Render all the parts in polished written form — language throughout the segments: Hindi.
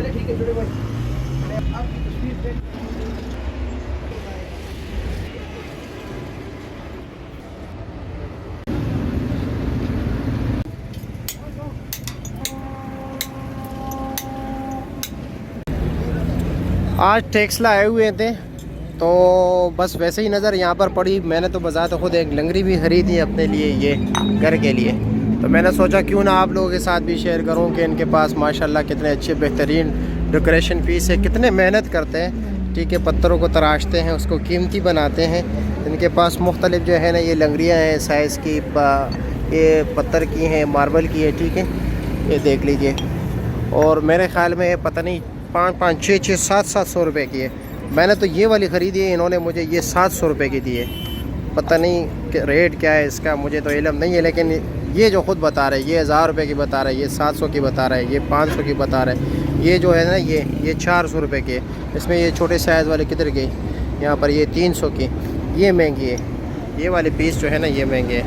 चले ठीक है छोटे भाई, आपकी तस्वीर आज टेक्सला आए हुए थे तो बस वैसे ही नज़र यहाँ पर पड़ी। मैंने तो बज़ात खुद एक लंगड़ी भी ख़रीदी है अपने लिए, ये घर के लिए। तो मैंने सोचा क्यों ना आप लोगों के साथ भी शेयर करूँ कि इनके पास माशाल्लाह कितने अच्छे बेहतरीन डेकोरेशन पीस है, कितने मेहनत करते हैं। ठीक है, पत्थरों को तराशते हैं, उसको कीमती बनाते हैं। इनके पास मुख्तलिफ जो है ना ये लंगड़ियाँ हैं, साइज़ की, ये पत्थर की हैं, मार्बल की है। ठीक है, ये देख लीजिए। और मेरे ख़्याल में पता नहीं 5-5, 6-6, 700 रुपये की है। मैंने तो ये वाली ख़रीदी है, इन्होंने मुझे ये 700 रुपये की दी है। पता नहीं कि रेट क्या है इसका, मुझे तो इल्म नहीं है। लेकिन ये जो ख़ुद बता रहे हैं ये 1000 रुपये की बता रहा है, ये 700 की बता रहा है, ये 500 की बता रहा है। ये जो है ना ये 400 रुपये की है। इसमें ये छोटे साइज़ वाले किधर गई, यहाँ पर ये 300 की, ये महंगी है। ये वाले पीस जो है ना ये महंगे हैं।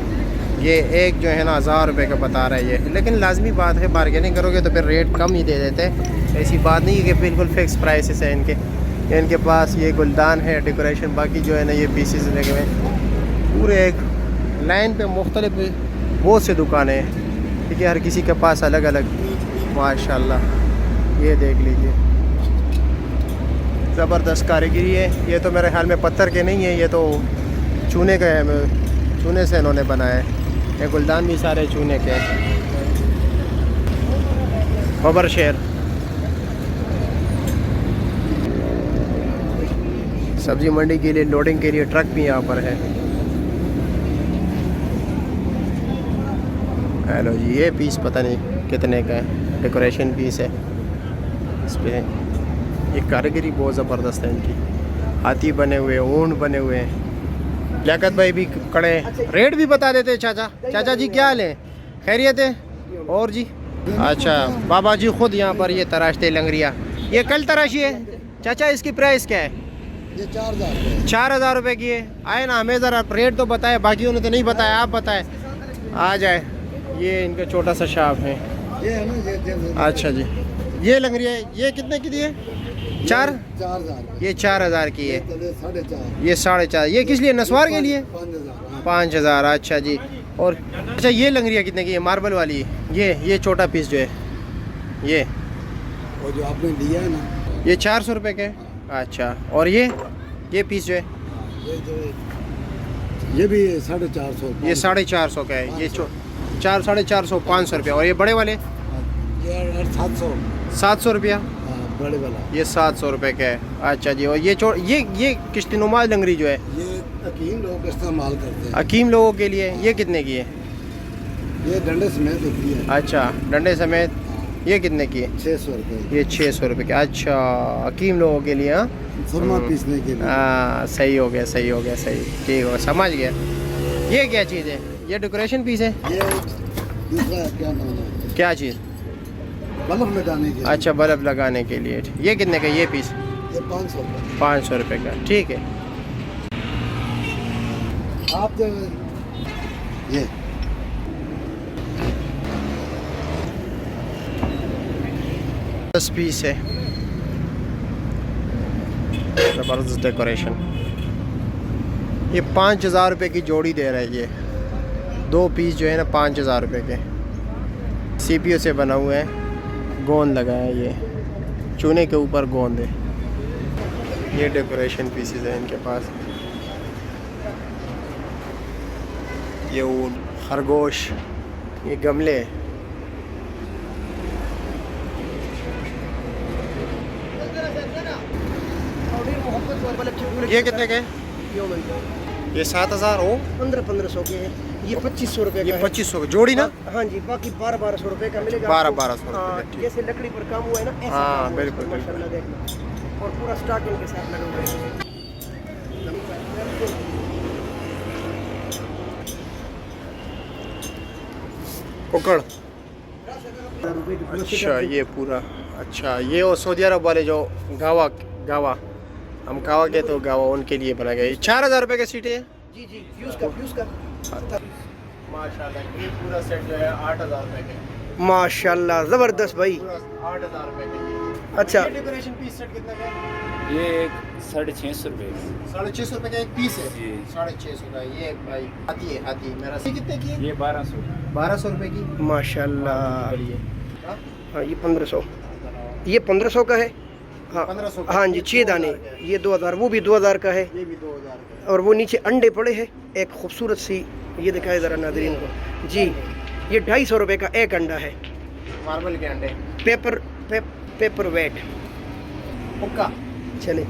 ये एक जो है ना 1000 रुपये का बता रहा है ये। लेकिन लाजमी बात है, बारगेनिंग करोगे तो फिर रेट कम ही दे देते हैं। ऐसी बात नहीं है कि बिल्कुल फ़िक्स प्राइसेस है इनके पास। ये गुलदान है, डेकोरेशन, बाकी जो है ना ये पीसेस लगे हुए हैं पूरे एक लाइन पे। मुख्तलिफ बहुत से दुकानें हैं, ठीक है, हर किसी के पास अलग अलग। माशाल्लाह ये देख लीजिए, ज़बरदस्त कारीगरी है। ये तो मेरे ख्याल में पत्थर के नहीं है, ये तो चूने के हैं, चूने से इन्होंने बनाया है। ये गुलदान भी सारे चूने के हैं। बबर शेर सब्ज़ी मंडी के लिए लोडिंग के लिए ट्रक भी यहाँ पर है। हेलो जी, ये पीस पता नहीं कितने का है, डेकोरेशन पीस है। इस पर ये कारीगरी बहुत ज़बरदस्त है इनकी। हाथी बने हुए, ऊँट बने हुए हैं। लियाकत भाई भी खड़े हैं, रेट भी बता देते। चाचा जी क्या हाल है, खैरियत है? और जी अच्छा, बाबा जी खुद यहाँ पर ये तराशते लंगरिया। ये कल तराशी है चाचा, इसकी प्राइस क्या है? ये 4000 4000 रुपये की है। आए ना, हमें ज़रा रेट तो बताए, बाकी उन्होंने तो नहीं बताया, आप बताए। आ जाए, ये इनका छोटा सा शॉप है। ये है ना, अच्छा जी, ये लंगरिया ये कितने की दी है? 4000। ये 4000 की है। 4.5। ये 4.5। ये किस लिए, नस्वार के लिए? 5000। 5000। अच्छा जी। और अच्छा, ये लंगरिया कितने की है, मार्बल वाली? ये छोटा पीस जो है ये, वो जो आपने लिया है ना, ये 400 रुपये का है। अच्छा, और ये पीस जो है ये भी 450। ये 450 का है। ये 450, 500 रुपया। और ये बड़े वाले ये 700 रुपया। बड़े वाला ये 700 रुपये का है। अच्छा जी। और ये किश्तनुमा लंगरी जो है, ये हकीम लोग इस्तेमाल करते हैं। हकीम लोगों के लिए। ये कितने की है? ये डंडे समेत होती है। अच्छा, डंडे समेत। ये कितने की है? 600 रुपये। ये 600 रुपये का। अच्छा, हकीम लोगों के लिए। हाँ, सुरमा पीसने के लिए। हाँ, सही हो गया, सही हो गया, सही, ठीक हो, समझ गया। ये क्या चीज़ है? ये डेकोरेशन पीस है? ये दूसरा क्या नाम है, क्या चीज़? बल्ब लगाने के लिए। अच्छा, बल्ब लगाने के लिए। ये कितने का ये पीस? ये 500 रुपये। 500 रुपये का, ठीक है। आप तो ये 10 पीस है। ज़बरदस्त डेकोरेशन। ये 5000 रुपये की जोड़ी दे रहा है। ये 2 पीस जो है ना 5000 रुपये के। सीपीयू से बना हुआ है, गोंद लगा है, ये चूने के ऊपर गोंद है। ये डेकोरेशन पीसेस है इनके पास। ये ऊन, खरगोश, ये गमले। ये कितने के? ये 7000 हो, 1500 के हैं। ये 2500 रुपये ये का है। 2500 जोड़ी ना? हाँ जी, बाकी 1200 रुपये का मिलेगा। 1200 हाँ, रुपये। जैसे लकड़ी पर काम हुआ है ना, ऐसा हाँ, काम हुआ है बिल्कुल, इसमें, माशाल्लाह देखना। और पूरा स्टॉक इनके साथ लगा हुआ है। कुकड़। अच्छा, ये पूरा। अच्छा, ये वो सऊदी अरब वाले जो गावा हम गावा के तो गावा उनके लिए बना गया। 4000 रुपये की सीटें हैं। जी जी, फ्यूज़ का माशाल्लाह, ये पूरा सेट जो है 8000 रुपये के। माशाल्लाह ज़बरदस्त भाई। 8,000 रुपए का ये। अच्छा ये डेकोरेशन पीस सेट कितने का है? ये 650 रुपये 650 रुपए का एक पीस है। जी। 650 का ये भाई हाथी है हाथी मेरा। ये कितने की है? ये 1200 1200 रुपए की। माशाल्लाह। ये हाँ? हाँ ये 1500, ये 1500 का है। हाँ 1500 का। हाँ जी 6 दाने, ये 2000, वो भी 2000 का है। ये भी 2000 का और वो नीचे अंडे पड़े हैं, एक खूबसूरत सी, ये दिखाए ज़रा नाज़रीन को जी। ये 250 रुपये का एक अंडा है। है। मार्बल के अंडे। Paper weight. हुक्का। चले